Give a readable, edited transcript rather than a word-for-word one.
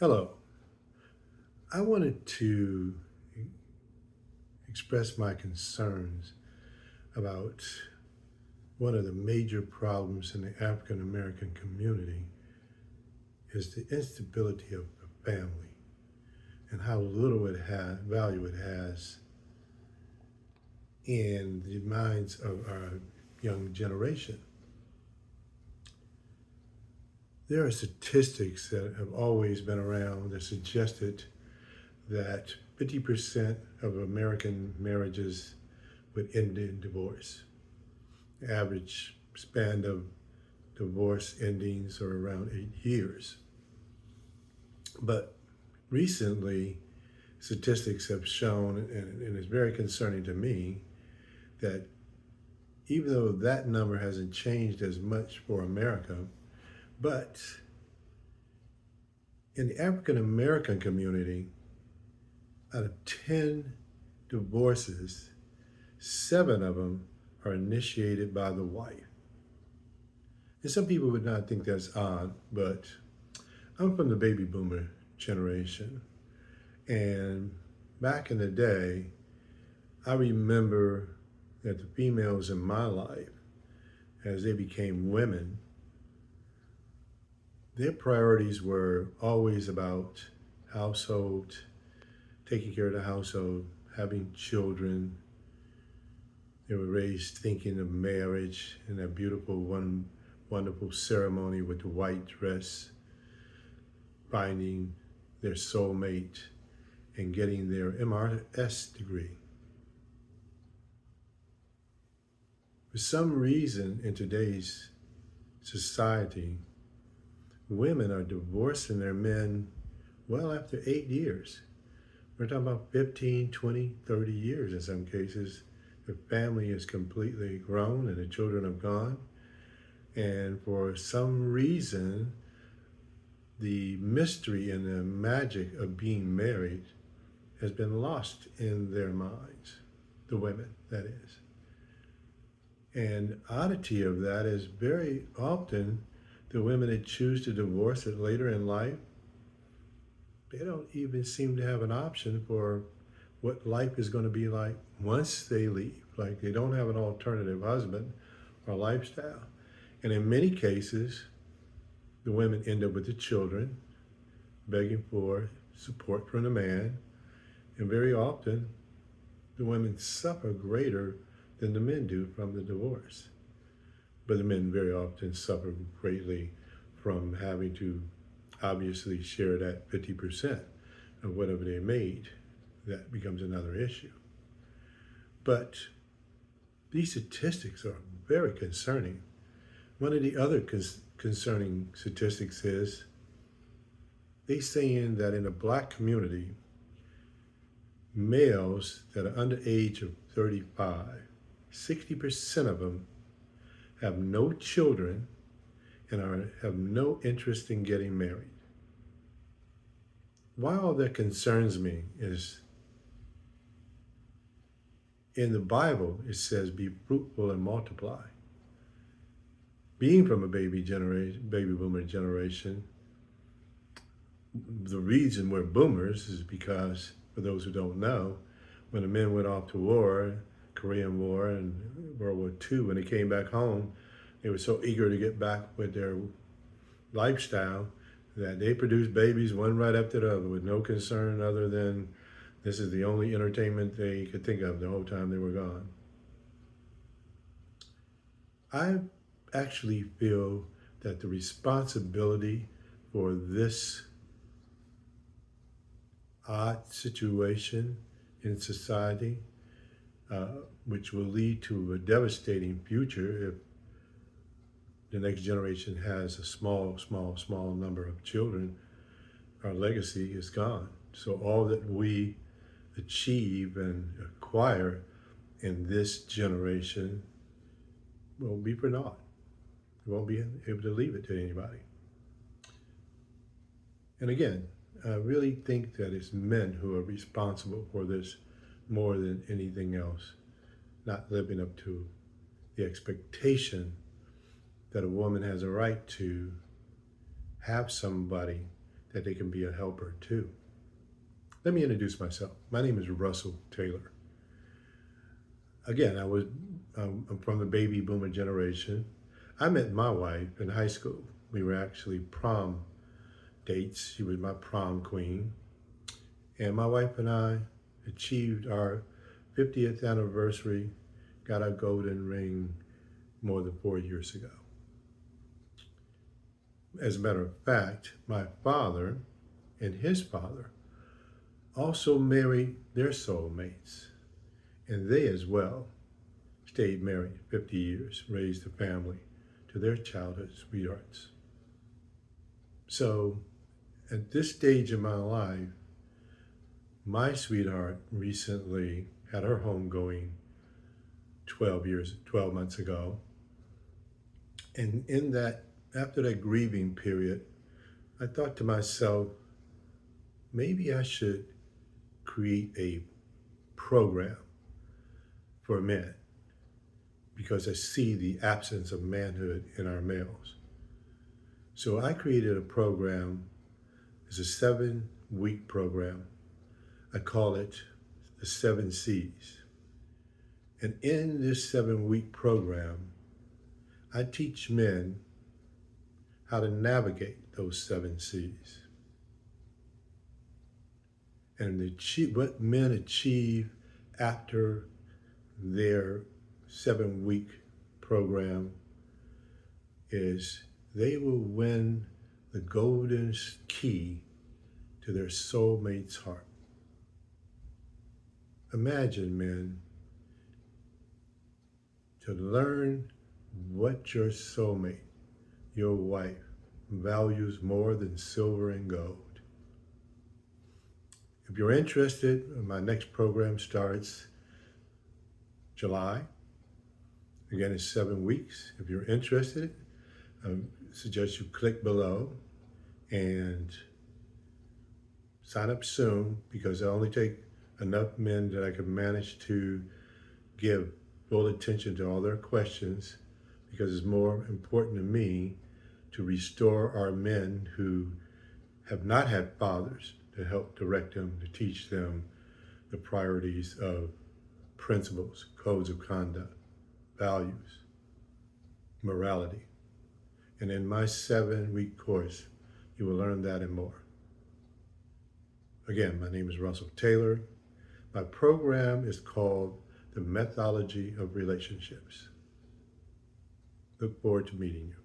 Hello. I wanted to express my concerns about one of the major problems in the African American community is the instability of the family and how little value it has in the minds of our young generation. There are statistics that have always been around that suggested that 50% of American marriages would end in divorce. The average span of divorce endings are around 8 years. But recently, statistics have shown, and it's very concerning to me, that even though that number hasn't changed as much for America, but in the African American community, out of 10 divorces, 7 of them are initiated by the wife. And some people would not think that's odd, but I'm from the baby boomer generation. And back in the day, I remember that the females in my life, as they became women, their priorities were always about household, taking care of the household, having children. They were raised thinking of marriage and that beautiful, wonderful ceremony with the white dress, finding their soulmate and getting their MRS degree. For some reason in today's society, women are divorcing their men well after 8 years. We're talking about 15, 20, 30 years in some cases. The family is completely grown and the children have gone. And for some reason, the mystery and the magic of being married has been lost in their minds, the women, that is. And oddity of that is very often the women that choose to divorce it later in life, they don't even seem to have an option for what life is going to be like once they leave. Like they don't have an alternative husband or lifestyle. And in many cases, the women end up with the children, begging for support from the man. And very often, the women suffer greater than the men do from the divorce. But the men very often suffer greatly from having to obviously share that 50% of whatever they made. That becomes another issue. But these statistics are very concerning. One of the other concerning statistics is they saying that in the Black community, males that are under age of 35, 60% of them have no children and have no interest in getting married. Why all that concerns me is in the Bible, it says, be fruitful and multiply. Being from a baby boomer generation, the reason we're boomers is because, for those who don't know, when the men went off to war, Korean War and World War II, when they came back home, they were so eager to get back with their lifestyle that they produced babies one right after the other with no concern other than this is the only entertainment they could think of the whole time they were gone. I actually feel that the responsibility for this odd situation in society, which will lead to a devastating future if the next generation has a small number of children, our legacy is gone. So all that we achieve and acquire in this generation will be for naught. We won't be able to leave it to anybody. And again, I really think that it's men who are responsible for this more than anything else, not living up to the expectation that a woman has a right to have somebody that they can be a helper too. Let me introduce myself. My name is Russell Taylor. Again, I'm from the baby boomer generation. I met my wife in high school. We were actually prom dates. She was my prom queen. And my wife and I achieved our 50th anniversary, got our golden ring more than 4 years ago. As a matter of fact, my father and his father also married their soulmates. And they as well stayed married 50 years, raised a family to their childhood sweethearts. So at this stage in my life, my sweetheart recently had her homegoing 12 months ago. And after that grieving period, I thought to myself, maybe I should create a program for men, because I see the absence of manhood in our males. So I created a program. It's a 7-week program. I call it the 7 C's. And in this 7-week program, I teach men how to navigate those 7 C's. And what men achieve after their 7-week program is they will win the golden key to their soulmate's heart. Imagine, men, to learn what your soulmate, your wife, values more than silver and gold. If you're interested, my next program starts July. Again, it's 7 weeks. If you're interested, I suggest you click below and sign up soon, because I only take enough men that I can manage to give full attention to all their questions, because it's more important to me to restore our men who have not had fathers to help direct them, to teach them the priorities of principles, codes of conduct, values, morality. And in my 7-week course, you will learn that and more. Again, my name is Russell Taylor. My program is called The Methodology of Relationships. Look forward to meeting you.